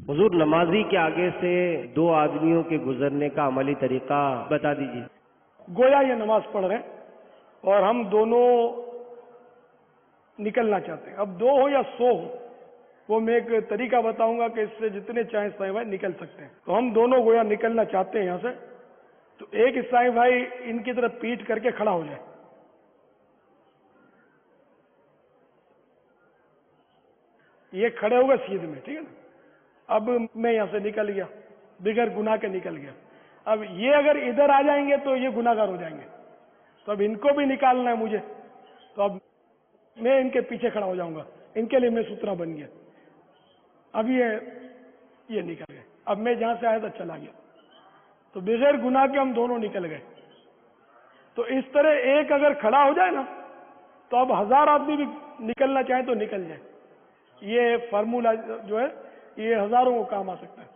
حضور نمازی کے آگے سے دو آدمیوں کے گزرنے کا عملی طریقہ بتا دیجیے۔ گویا یہ نماز پڑھ رہے ہیں اور ہم دونوں نکلنا چاہتے ہیں، اب 2 ہو یا 100 ہو، وہ میں ایک طریقہ بتاؤں گا کہ اس سے جتنے چاہیں عیسائی بھائی نکل سکتے ہیں۔ تو ہم دونوں گویا نکلنا چاہتے ہیں یہاں سے، تو ایک عیسائی بھائی ان کی طرف پیٹ کر کے کھڑا ہو جائے، یہ کھڑے ہو گئے سیدھ میں، ٹھیک ہے نا۔ اب میں یہاں سے نکل گیا، بغیر گناہ کے نکل گیا۔ اب یہ اگر ادھر آ جائیں گے تو یہ گناہ گار ہو جائیں گے، تو اب ان کو بھی نکالنا ہے مجھے، تو اب میں ان کے پیچھے کھڑا ہو جاؤں گا، ان کے لیے میں سترا بن گیا۔ اب یہ نکل گئے، اب میں جہاں سے آیا تھا چلا گیا، تو بغیر گناہ کے ہم دونوں نکل گئے۔ تو اس طرح ایک اگر کھڑا ہو جائے نا، تو اب 1000 آدمی بھی نکلنا چاہیں تو نکل جائے۔ یہ فارمولہ جو ہے یہ ہزاروں کو کام آ سکتا ہے۔